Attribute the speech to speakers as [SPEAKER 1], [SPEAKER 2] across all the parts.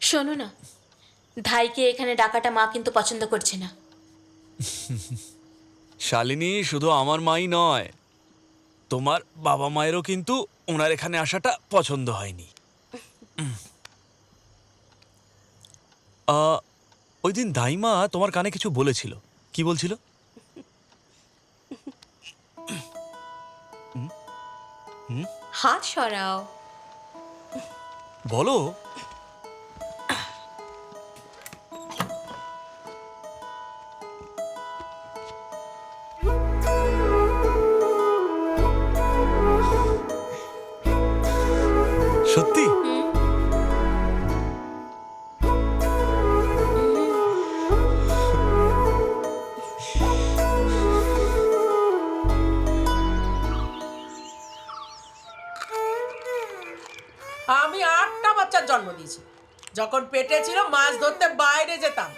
[SPEAKER 1] শোনো না, ধাইকে এখানে ডাকাটা মা কিন্তু পছন্দ করছে না।
[SPEAKER 2] শালিনী, শুধু আমার মাই নয়, তোমার বাবা মায়েরও কিন্তু ওনার এখানে আসাটা পছন্দ হয়নি। ওই দিন দাইমা তোমার কানে কিছু বলেছিল, কি বলছিল?
[SPEAKER 1] হাত সরাও।
[SPEAKER 2] বলো। সত্যি?
[SPEAKER 3] আমি 8টা বাচ্চার জন্ম দিয়েছি। যখন পেটে ছিল মাছ ধরতে বাইরে যেতাম।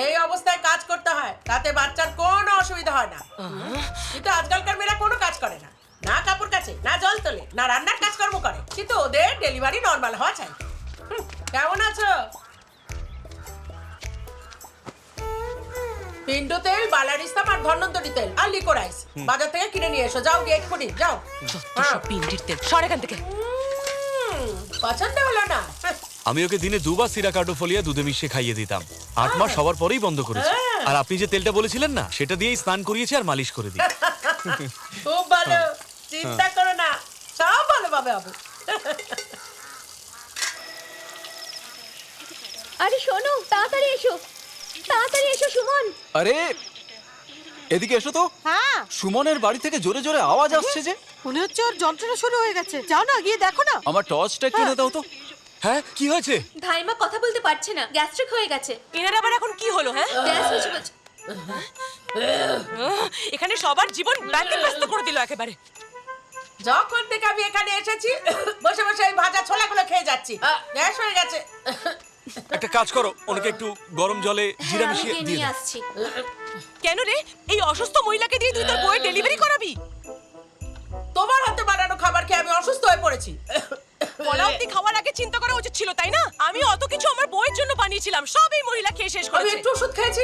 [SPEAKER 3] এই অবস্থায় কাজ করতে হয়, তাতে বাচ্চার কোনো অসুবিধা হয় না। কিন্তু আজকালকার মেয়েরা কোনো কাজ করে না, না কাপড় কাচে, না জল তোলে, না রান্নার কাজকর্ম করে, কিন্তু ওদের ডেলিভারি নর্মাল হওয়া চাই। কেমন আছো? পিন্ডো তেল, বালারিস্তাম আর ধন্বন্তরী তেল আর লিকোরাইস বাজার থেকে কিনে নিয়ে এসো। যাও গিয়ে এক্ষুনি যাও।
[SPEAKER 4] পিন্ডির তেল সর এখান থেকে।
[SPEAKER 3] পছন্দ হলো না?
[SPEAKER 2] আমি ওকে দিনে 2 বার সিরাকার্ডো ফলিয়া দুধে মিশিয়ে খাইয়ে দিতাম। 8 মাস সবার পরেই বন্ধ করেছি। আর আপনি যে তেলটা বলেছিলেন না, সেটা দিয়েই স্নান করিয়েছি আর মালিশ করে দিই।
[SPEAKER 3] খুব ভালো, চিন্তা করো না, সব ভালোভাবে হবে।
[SPEAKER 1] আরে শোনো, তাড়াতাড়ি এসো, তাড়াতাড়ি এসো সুমন।
[SPEAKER 5] আরে এদিকে এসো তো।
[SPEAKER 6] হ্যাঁ,
[SPEAKER 5] সুমনের বাড়ি থেকে জোরে জোরে আওয়াজ আসছে যে।
[SPEAKER 6] মনে হচ্ছে ওর যন্ত্রণা শুরু হয়ে গেছে। যাও না, গিয়ে দেখো না।
[SPEAKER 5] আমার টর্চটা একটু দাও তো।
[SPEAKER 2] হ্যাঁ, কি হয়েছে?
[SPEAKER 1] ধাইমা কথা বলতে পারছে না, গ্যাস্ট্রিক হয়ে গেছে।
[SPEAKER 4] এনার আবার এখন কি হলো? হ্যাঁ,
[SPEAKER 1] গ্যাস হয়েছে বলছে।
[SPEAKER 4] এখানে সবার জীবন ব্যতিব্যস্ত করে দিল একেবারে।
[SPEAKER 3] যখন থেকে আমি এখানে এসেছি বসে বসে এই ভাজা ছোলাগুলো খেয়ে যাচ্ছি, গ্যাস হয়ে গেছে।
[SPEAKER 2] একটা কাজ করো, ওনাকে একটু গরম জলে জিরা
[SPEAKER 1] আমি
[SPEAKER 2] মিশিয়ে
[SPEAKER 1] গিয়ে
[SPEAKER 2] দিয়ে
[SPEAKER 1] নিয়ে
[SPEAKER 2] দাও।
[SPEAKER 1] আসছি।
[SPEAKER 4] কেন রে, এই অসুস্থ মহিলাকে দিয়ে তুই তোর বইয়ের ডেলিভারি করাবি?
[SPEAKER 3] তোমার হাতে বানানো খাবার খেয়ে আমি অসুস্থ হয়ে পড়েছি।
[SPEAKER 4] বলা অব্দি খাওয়ার আগে চিন্তা করা উচিত ছিল, তাই না? আমি অত কিছু আমার বইয়ের জন্য বানিয়েছিলাম, সব এই মহিলা খেয়ে শেষ
[SPEAKER 3] আমি
[SPEAKER 4] করেছে।
[SPEAKER 3] একটু ওষুধ খেয়েছি,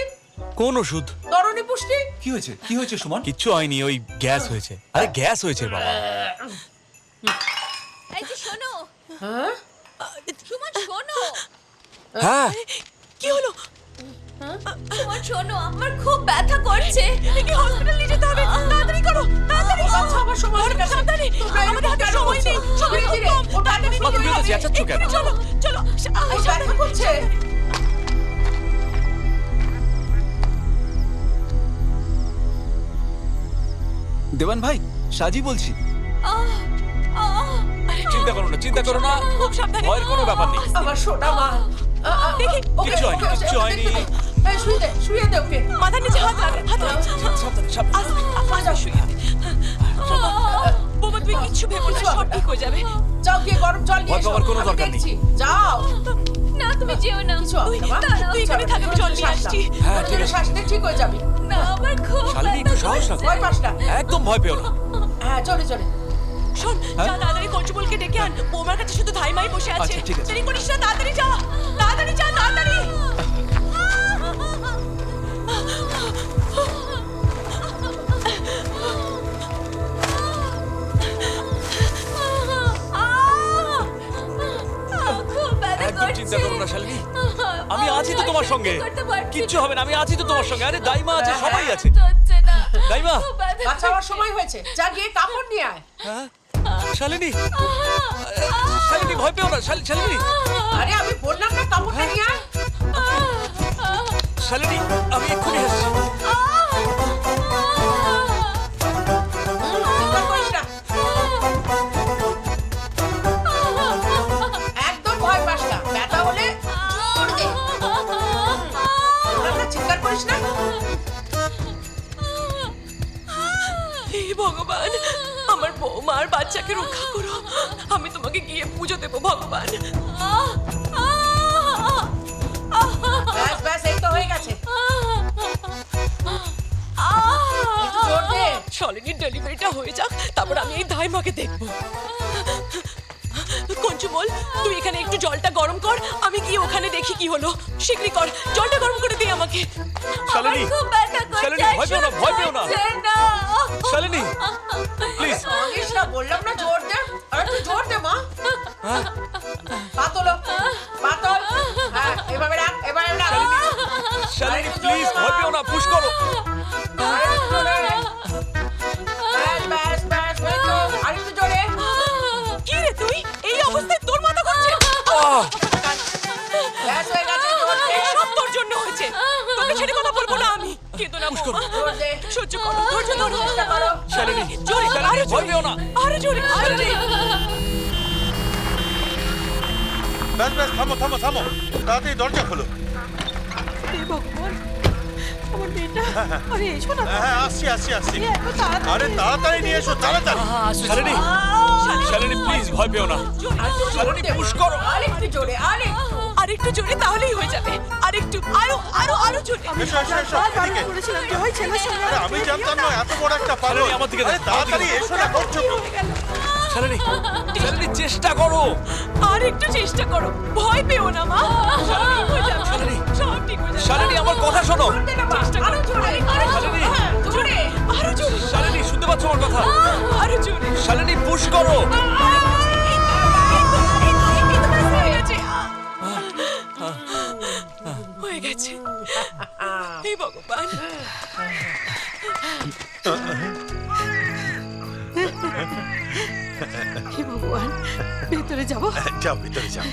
[SPEAKER 2] কোন ওষুধ?
[SPEAKER 3] তরুণী পুষ্টি।
[SPEAKER 5] কি হয়েছে? কি হয়েছে সুমন?
[SPEAKER 2] কিচ্ছু হয়নি, ওই গ্যাস হয়েছে। আরে গ্যাস হয়েছে বাবা।
[SPEAKER 1] এই যে শোনো,
[SPEAKER 3] হ্যাঁ,
[SPEAKER 1] সুমন শোনো,
[SPEAKER 2] হ্যাঁ,
[SPEAKER 4] কি হলো?
[SPEAKER 1] সুমন শোনো, আমার খুব ব্যথা করছে।
[SPEAKER 4] একে হসপিটাল নিয়ে যেতে হবে, তাড়াতাড়ি করো, তাড়াতাড়ি।
[SPEAKER 3] আচ্ছা, আমার সময় হয়ে গেছে।
[SPEAKER 4] সাবধানে,
[SPEAKER 3] তোমরা
[SPEAKER 4] আমাদের হাতে
[SPEAKER 3] কেন
[SPEAKER 4] সময় নেই,
[SPEAKER 3] বলছো?
[SPEAKER 4] সময় খুব
[SPEAKER 3] ধীরে ধীরে,
[SPEAKER 4] কম। তাড়াতাড়ি
[SPEAKER 2] মা, তুমি তো চেঁচাচ্ছ কেন?
[SPEAKER 4] এক্ষুনি চলো, চলো।
[SPEAKER 3] এই ব্যথা করছে।
[SPEAKER 5] দেবান ভাই, সাজি বলছি।
[SPEAKER 2] চিন্তা করো না, চিন্তা করো না,
[SPEAKER 4] খুব সাবধানে।
[SPEAKER 2] ভয়ের কোনো ব্যাপার নেই।
[SPEAKER 3] আমার সোনা মা।
[SPEAKER 4] দেখি,
[SPEAKER 2] কিচ্ছু হয়নি, কিচ্ছু হয়নি।
[SPEAKER 3] এই শুয়ে দে ওকে।
[SPEAKER 4] মাথার নিচে হাত রাখ, হাত রাখ।
[SPEAKER 2] সাবধানে, সাবধানে।
[SPEAKER 4] আস্তে শুয়ে দে। বোমা, তুই কিচ্ছু ভেবো না, সব ঠিক হয়ে যাবে।
[SPEAKER 3] যাও গিয়ে গরম জল নিয়ে
[SPEAKER 2] ভয়
[SPEAKER 3] এসো।
[SPEAKER 2] পাওয়ার কোনো
[SPEAKER 3] আমি
[SPEAKER 2] দরকার নেই।
[SPEAKER 3] দেখছি। যাও।
[SPEAKER 1] না তুমি যেও না।
[SPEAKER 3] কিছু হবে না, মা।
[SPEAKER 4] তুই এখানে থাক, আমি জল নিয়ে
[SPEAKER 3] শ্বাস
[SPEAKER 4] আসছি।
[SPEAKER 3] নাও।
[SPEAKER 2] হ্যাঁ, ঠিক
[SPEAKER 3] জোরে
[SPEAKER 2] আছে।
[SPEAKER 3] শ্বাস নে, ঠিক হয়ে যাবে।
[SPEAKER 1] না, আমার খুব
[SPEAKER 2] শালিনী, একটু সাহস রাখো।
[SPEAKER 3] ভয় পাস না।
[SPEAKER 2] একদম ভয় পেও না।
[SPEAKER 3] হ্যাঁ, জোরে জোরে।
[SPEAKER 4] শোন, যা তাড়াতাড়ি কঞ্চুবলকে ডেকে আন। বোমার কাছে শুধু ধাইমাই বসে আছে।
[SPEAKER 5] আচ্ছা, ঠিক আছে।
[SPEAKER 4] দেরি করিস না, তাড়াতাড়ি যা, তাড়াতাড়ি যা, তাড়াতাড়ি।
[SPEAKER 1] খুব ব্যথা
[SPEAKER 2] একদম
[SPEAKER 1] করছে।
[SPEAKER 2] চিন্তা করো না শালিনী, আমি আছি তো তোমার সঙ্গে। কিচ্ছু হবে না, আমি আছি তো তোমার সঙ্গে। আরে দাইমা আছে, সবাই আছে।
[SPEAKER 1] হচ্ছে না।
[SPEAKER 2] দাইমা।
[SPEAKER 1] খুব ব্যথা
[SPEAKER 3] বাচ্চা আমার সময় হয়েছে, যা গিয়ে কাপড় নিয়ে আয়।
[SPEAKER 2] হ্যাঁ, শালিনী, শালিনী ভয় পেও না, শালিনী,
[SPEAKER 3] আরে আমি বললাম না কাপড়টা নিয়ে আয়।
[SPEAKER 2] শালিনী, আমি এক্ষুনি আসছি।
[SPEAKER 3] চিন্তা করিস না। একদম ভয় পাস না। ব্যথা হলে জোর দে। তোরা চিৎকার করিস না।
[SPEAKER 4] হে ভগবান, আমার বৌমা আর বাচ্চাকে রক্ষা করো। আমি তোমাকে তোমাকে গিয়ে পুজো দেবো ভগবান।
[SPEAKER 3] ব্যাস ব্যাস, এই তো হয়ে গেছে। একটু জোর দে।
[SPEAKER 4] শালিনীর ডেলিভারিটা হয়ে যাক, তারপর আমি এই ধাই মাকে দেখবো। কঞ্চু বল, তুই এখানে একটু জলটা গরম কর, আমি গিয়ে ওখানে দেখি কি হলো। শীঘ্রই কর, জলটা গরম করে দে আমাকে।
[SPEAKER 2] শালিনী, শালিনী, ভয় পেও না, ভয় পেও না। শালিনী, প্লিজ।
[SPEAKER 3] কাঁদিস না, বললাম না জোর দে। আরে তুই জোর দে মা। পাতলো, পাতল। হ্যাঁ, এভাবে রাখ, এভাবে রাখ।
[SPEAKER 2] শালিনী, প্লিজ, ভয় পেও না, পুশ করো।
[SPEAKER 3] আরেকটু জোরে। ব্যাস ব্যাস ব্যাস, এই তো। আরেকটু জোরে।
[SPEAKER 4] কি রে তুই, এই অবস্থায় তোর মাথা ঘুরছে?
[SPEAKER 3] ব্যাস হয়ে গেছে, জোর দে।
[SPEAKER 4] সব তোর জন্য হয়েছে, তোকে ছেড়ে কথা বলবো না আমি। কেঁদো না বৌমা,
[SPEAKER 3] জোর দে।
[SPEAKER 4] সহ্য করো, ধৈর্য ধরো।
[SPEAKER 3] চেষ্টা করো।
[SPEAKER 2] শালিনী,
[SPEAKER 4] জোরে,
[SPEAKER 2] শালিনী,
[SPEAKER 4] আরো
[SPEAKER 2] ভয়
[SPEAKER 4] জোরে,
[SPEAKER 2] পেও না।
[SPEAKER 4] আরো জোরে, আরো জোরে।
[SPEAKER 7] ব্যাস ব্যাস, থামো থামো থামো, তাড়াতাড়ি দরজা খোলো।
[SPEAKER 6] হে ভগবান, আমার মেয়েটা। আরে এসো না।
[SPEAKER 7] হ্যাঁ হ্যাঁ, আসছি আসছি আসছি।
[SPEAKER 6] এ, এত তাড়াতাড়ি।
[SPEAKER 7] আরে তাড়াতাড়ি নিয়ে এসো, তাড়াতাড়ি।
[SPEAKER 2] শালিনী, শালিনী, প্লিজ, ভয় পেও না। শালিনী, পুশ করো।
[SPEAKER 3] আরেকটু জোরে, আরেকটু।
[SPEAKER 4] আরেকটু জোরে তাহলেই হয়ে যাবে। আরেকটু, আরো আরো আরো জোরে।
[SPEAKER 7] এসো এসো এসো,
[SPEAKER 6] বারবার বারণ
[SPEAKER 7] এদিকে।
[SPEAKER 6] করেছিলাম যে ওই ছেলের সঙ্গে
[SPEAKER 7] আরে
[SPEAKER 6] আর
[SPEAKER 7] আমি
[SPEAKER 6] বিয়ে
[SPEAKER 7] জানতাম
[SPEAKER 6] দিও
[SPEAKER 7] না এত বড় একটা পাগল।
[SPEAKER 2] শালিনী, আমার দিকে দাও,
[SPEAKER 7] আরে তাড়াতাড়ি এসো না, করছো কি?
[SPEAKER 2] শালিনী, শালিনী, চেষ্টা করো।
[SPEAKER 4] আর একটু চেষ্টা করো, ভয় পেও না মা। সব ঠিক হয়ে যাবে,
[SPEAKER 2] শালিনী,
[SPEAKER 4] সব ঠিক হয়ে যাবে।
[SPEAKER 2] শালিনী, আমার কথা শোনো।
[SPEAKER 3] জোর দে না মা, আরো জোরে।
[SPEAKER 2] শালিনী,
[SPEAKER 3] হ্যাঁ, জোরে।
[SPEAKER 4] আরো জোরে,
[SPEAKER 2] শালিনী, শুনতে পাচ্ছ আমার কথা?
[SPEAKER 4] আরো জোরে।
[SPEAKER 2] শালিনী, পুশ করো।
[SPEAKER 4] হয়ে গেছে। হে ভগবান,
[SPEAKER 6] হে ভগবান, ভেতরে যাবো।
[SPEAKER 7] যাও ভিতরে যাও।